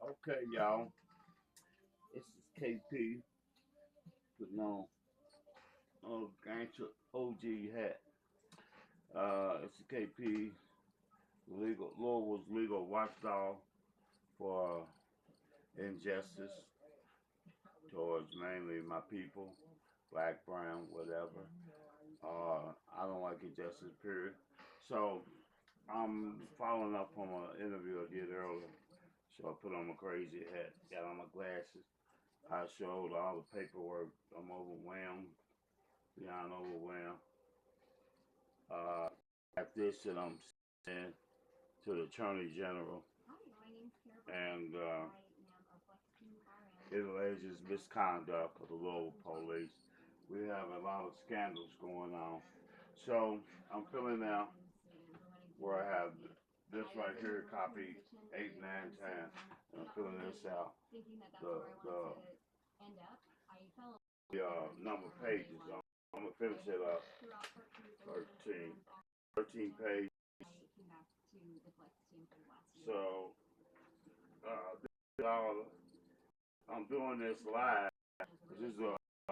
Okay, y'all. This is KP putting on gangster OG hat. It's KP, legal Louisville's legal watchdog for injustice towards mainly my people, black, brown, whatever. I don't like injustice, period. So I'm following up on an interview I did earlier. So I put on my crazy hat, got on my glasses. I showed all the paperwork. I'm overwhelmed, beyond overwhelmed. At this, that I'm saying to the Attorney General, and it alleges misconduct of the local police. We have a lot of scandals going on. So I'm filling out where I have this right here, copy 8, 9, 10. And I'm filling this out. The number of pages. I'm gonna finish it up. 13, 13 pages. So this is all, I'm doing this live. This is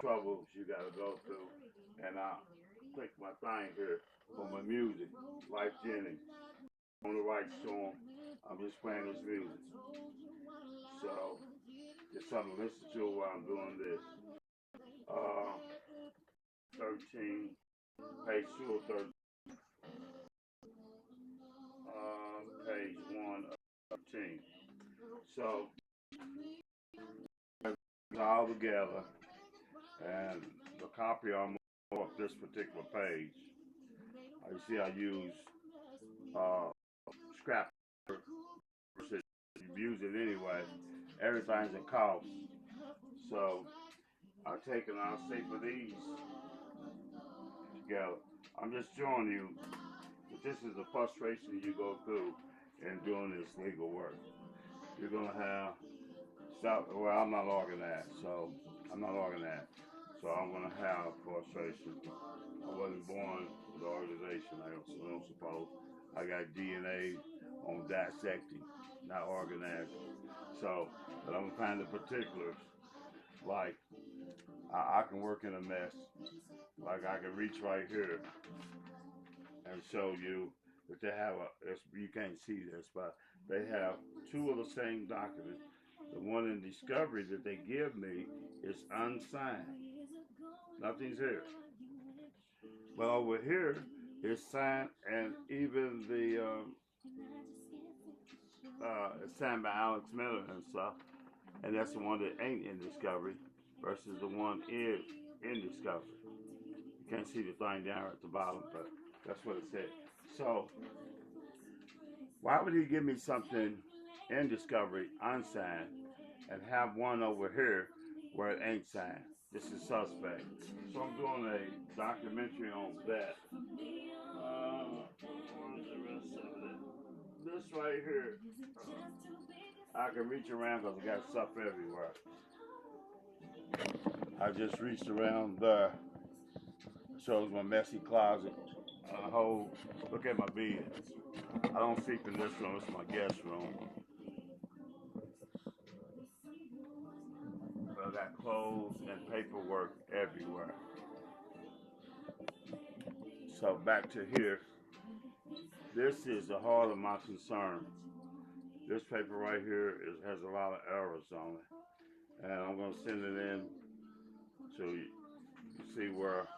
troubles you gotta go through, and I click my thing here for my music, Life Jennings. On the right storm, I'm just playing this music. So it's something to listen to while I'm doing this. 13, page 2 of 13, page 1 of 13. So it's all together, and the copy I'm of this particular page. You see, I use scrap versus you use it anyway. Everything's a cost. So I take and I'll say for these together. I'm just showing you that this is the frustration you go through in doing this legal work. You're gonna have stuff. Well, I'm not organized, so I'm not organized. So I'm gonna have frustration. I wasn't born with the organization. I don't suppose. I got DNA on dissecting, not organizing. So, but I'm gonna find the particulars. Like I can work in a mess. Like I can reach right here and show you that they have you can't see this, but they have two of the same documents. The one in discovery that they give me is unsigned. Nothing's here. But over here, it's signed, and even it's signed by Alex Miller and stuff, and that's the one that ain't in discovery versus the one in discovery. You can't see the thing down at the bottom, but that's what it said. So, why would he give me something in discovery unsigned and have one over here where it ain't signed? This is suspect. So I'm doing a documentary on that. Where's the rest of it? This right here, I can reach around because I got stuff everywhere. I just reached around there. Shows my messy closet. Look at my bed. I don't sleep in this room. It's my guest room. But I got clothes and paperwork everywhere. So back to here. This is the heart of my concern. This paper right here has a lot of errors on it. And I'm going to send it in so you see where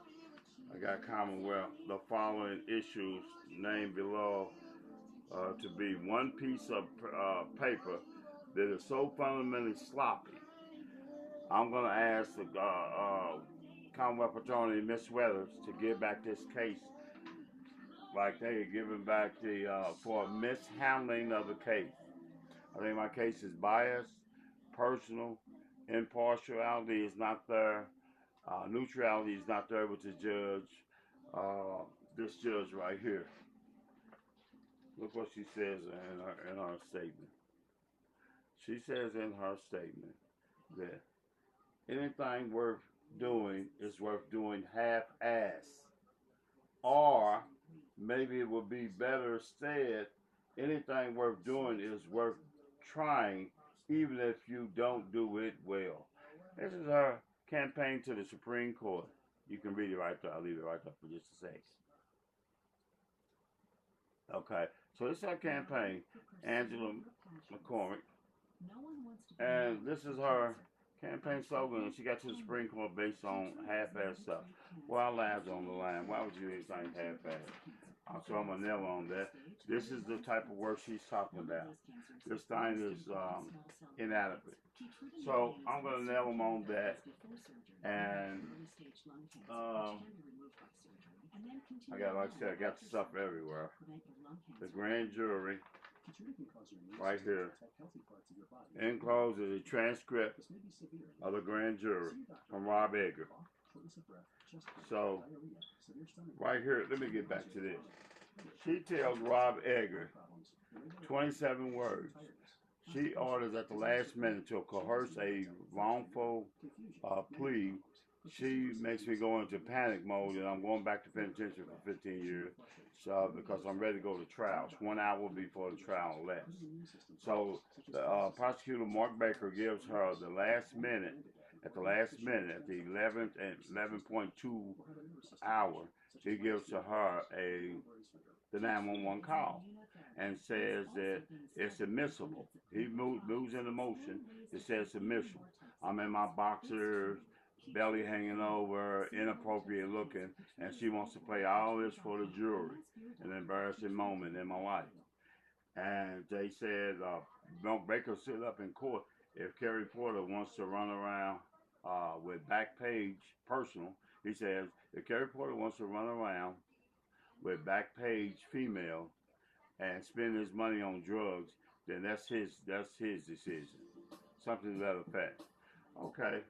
I got Commonwealth. The following issues named below to be one piece of paper that is so fundamentally sloppy. I'm going to ask the Commonwealth Attorney, Miss Weathers, to give back this case like they are giving back for mishandling of the case. I think my case is biased, personal, impartiality is not there, neutrality is not there with the judge. This judge right here. Look what she says in her statement. She says in her statement that anything worth doing is worth doing half-ass. Or maybe it would be better said, anything worth doing is worth trying even if you don't do it well. This is her campaign to the Supreme Court. You can read it right there. I'll leave it right there for just a sec. Okay, so this is her campaign, Angela McCormick, and this is her campaign slogan. She got to the Supreme Court based on half-ass stuff. Well, our lives on the line. Why would you do anything half-ass? So I'm gonna nail on that. This is the type of work she's talking about. This thing is inadequate. So I'm gonna nail them on that. And I got, like I said, I got stuff everywhere. The grand jury, right here. Enclosed is a transcript of the grand jury from Rob Edgar. So, right here, let me get back to this. She tells Rob Edgar 27 words. She orders at the last minute to coerce a wrongful plea. She makes me go into panic mode, and I'm going back to penitentiary for 15 years because I'm ready to go to trial. It's 1 hour before the trial left. So the prosecutor, Mark Baker, gives her the last minute, at the 11th and 11.2 hour, he gives to her the 911 call and says that it's admissible. He moves into motion. It says admissible. I'm in my boxers, belly hanging over, inappropriate looking, and she wants to play all this for the jury, an embarrassing moment in my life. And they said, Baker stood up in court. If Kerry Porter wants to run around with Backpage personal, he says, if Kerry Porter wants to run around with Backpage female and spend his money on drugs, then that's his decision. Something to that effect. Okay.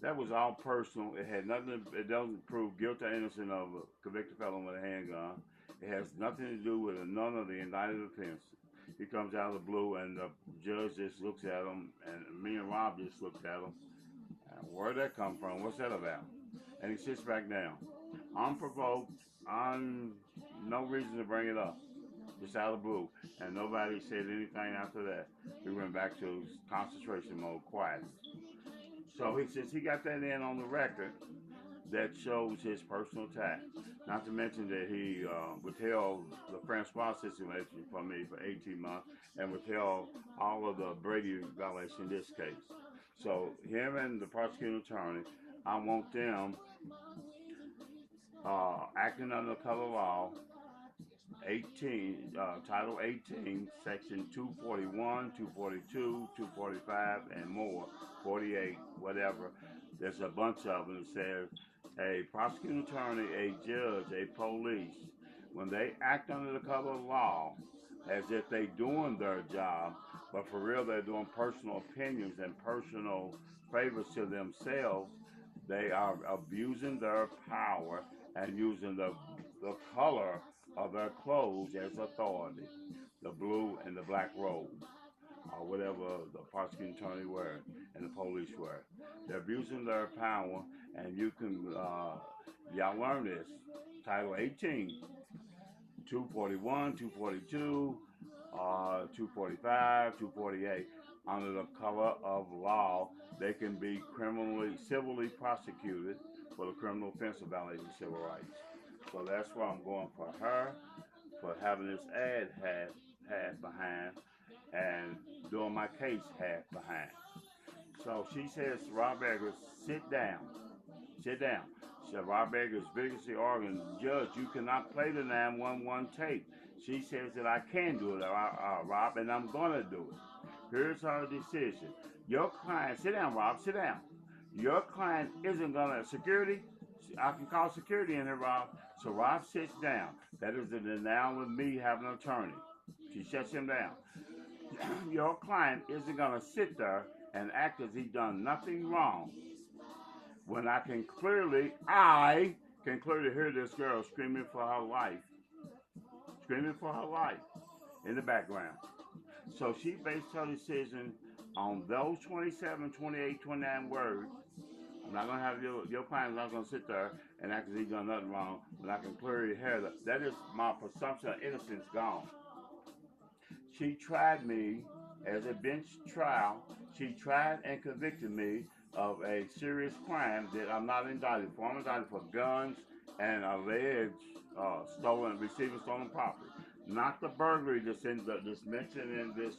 That was all personal. It had nothing. It doesn't prove guilt or innocence of a convicted felon with a handgun. It has nothing to do with none of the indicted offense. He comes out of the blue, and the judge just looks at him, and me and Rob just looked at him. Where'd that come from? What's that about? And he sits back down, unprovoked, no reason to bring it up. Just out of the blue, and nobody said anything after that. We went back to concentration mode, quiet. So he says he got that in on the record that shows his personal attack. Not to mention that he withheld the Francois situation from me for 18 months and withheld all of the Brady violation in this case. So him and the prosecuting attorney, I want them acting under color law, 18, Title 18, Section 241, 242, 245, and more, 48, whatever. There's a bunch of them that says a prosecuting attorney, a judge, a police, when they act under the color of law, as if they doing their job, but for real they're doing personal opinions and personal favors to themselves, they are abusing their power and using the color of their clothes as authority, the blue and the black robe, or whatever the prosecuting attorney wear and the police wear. They're abusing their power, and you can, y'all learn this, Title 18, 241, 242, 245, 248, under the color of law, they can be civilly prosecuted for the criminal offense of violating civil rights. So that's why I'm going for her, for having this ad half behind, and doing my case half behind. So she says, Rob Edgar, sit down. Sit down. She said, Rob Edgar is vigorously arguing, Judge, you cannot play the 911 tape. She says that I can do it, Rob, and I'm going to do it. Here's her decision. Your client, sit down, Rob, sit down. Your client isn't going to, security, I can call security in here, Rob. So Rob sits down. That is the denial with me having an attorney. She shuts him down. Your client isn't going to sit there and act as he done nothing wrong when I can clearly hear this girl screaming for her life in the background. So she based her decision on those 27, 28, 29 words. I'm not going to have your client not going to sit there and act as he done nothing wrong when I can clearly hear that is my presumption of innocence gone. She tried me as a bench trial. She tried and convicted me of a serious crime that I'm not indicted for. I'm indicted for guns and alleged receiving stolen property. Not the burglary that's mentioned in this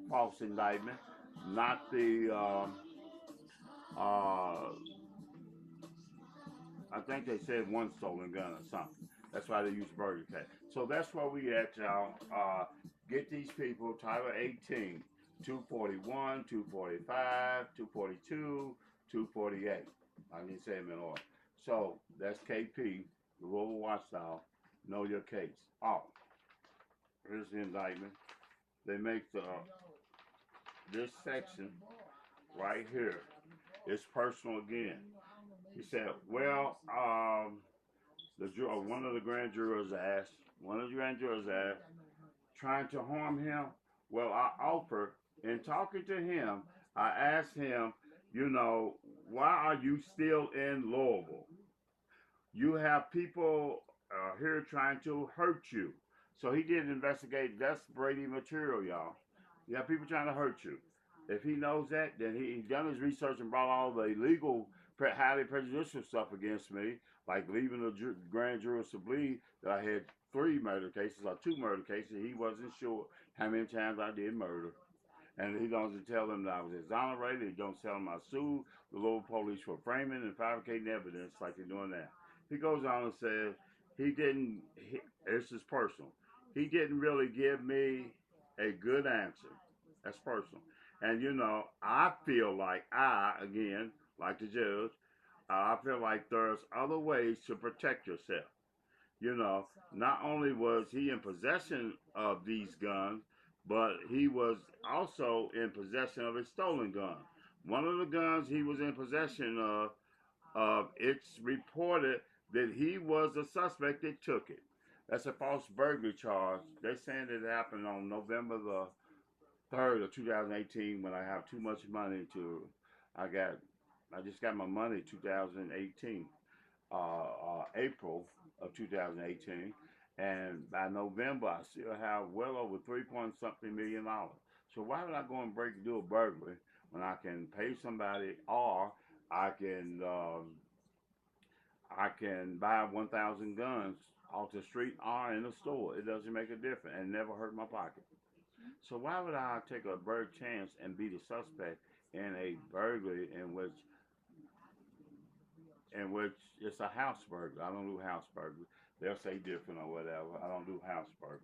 false indictment. Not the uh, I think they said one stolen gun or something. That's why they use burger case. So that's where we at, y'all. Get these people, Title 18, 241, 245, 242, 248. I need to say them in order. So that's KP, the Louisville Watchdog. Know your case. Oh, here's the indictment. They make this section right here. It's personal again. He said, well, one of the grand jurors asked, trying to harm him. Well, I offered, in talking to him, I asked him, why are you still in Louisville? You have people here trying to hurt you. So he did investigate. That's Brady material, y'all. You have people trying to hurt you. If he knows that, then he done his research and brought all the illegal, highly prejudicial stuff against me, like leaving the grand jurors to believe that I had 3 murder cases or 2 murder cases. He wasn't sure how many times I did murder. And he doesn't tell them that I was exonerated. He don't tell them I sued the Louisville police for framing and fabricating evidence like they're doing now. He goes on and says this is personal. He didn't really give me a good answer. That's personal. And I feel like like the judge, I feel like there's other ways to protect yourself. Not only was he in possession of these guns, but he was also in possession of a stolen gun. One of the guns he was in possession of, it's reported that he was the suspect that took it. That's a false burglary charge. They're saying it happened on November the 3rd of 2018 when I have too much money I just got my money 2018, April of 2018. And by November, I still have well over $3 million. So why would I go and do a burglary when I can pay somebody, or I can buy 1,000 guns off the street or in the store? It doesn't make a difference and never hurt my pocket. So why would I take a chance and be the suspect in a burglary in which it's a house burglary? I don't do house burglary. They'll say different or whatever. I don't do house burglary.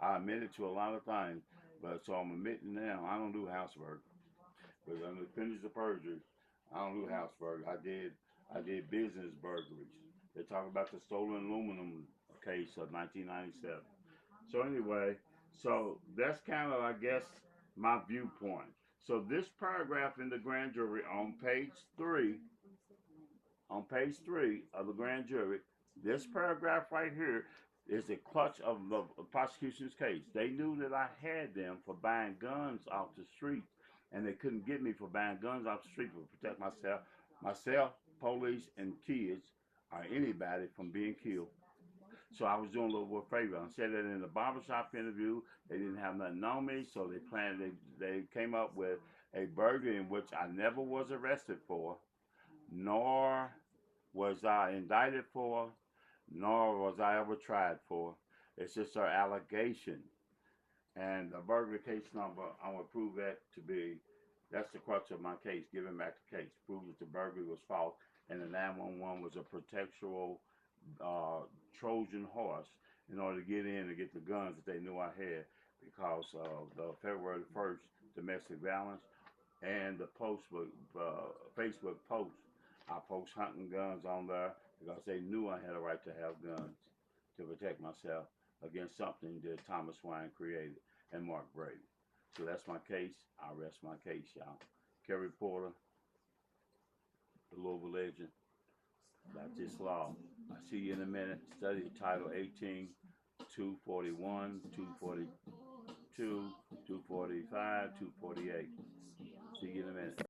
I admitted to a lot of things, but so I'm admitting now I don't do house burglary. But I'm gonna finish the perjury. I don't do house burglary. I did business burglaries. They talk about the stolen aluminum case of 1997. So anyway, so that's kind of, I guess, my viewpoint. So this paragraph in the grand jury on page 3 of the grand jury, this paragraph right here is the clutch of the prosecution's case. They knew that I had them for buying guns off the street, and they couldn't get me for buying guns off the street to protect myself, police, and kids, or anybody from being killed. So I was doing a little favor. I said that in the barbershop interview. They didn't have nothing on me, so they came up with a burglary in which I never was arrested for, nor was I indicted for, nor was I ever tried for. It's just an allegation. And the burglary case number, I'm going to prove that to be, that's the crux of my case, giving back the case. Prove that the burglary was false and the 911 was a pretextual Trojan horse in order to get in and get the guns that they knew I had because of the February 1st domestic violence and the Facebook post. I post hunting guns on there because they knew I had a right to have guns to protect myself against something that Thomas Wine created and Mark Brady. So that's my case. I rest my case, y'all. Kerry Porter, the Louisville legend, about this law. I see you in a minute. Study Title 18, 241, 242, 245, 248. See you in a minute.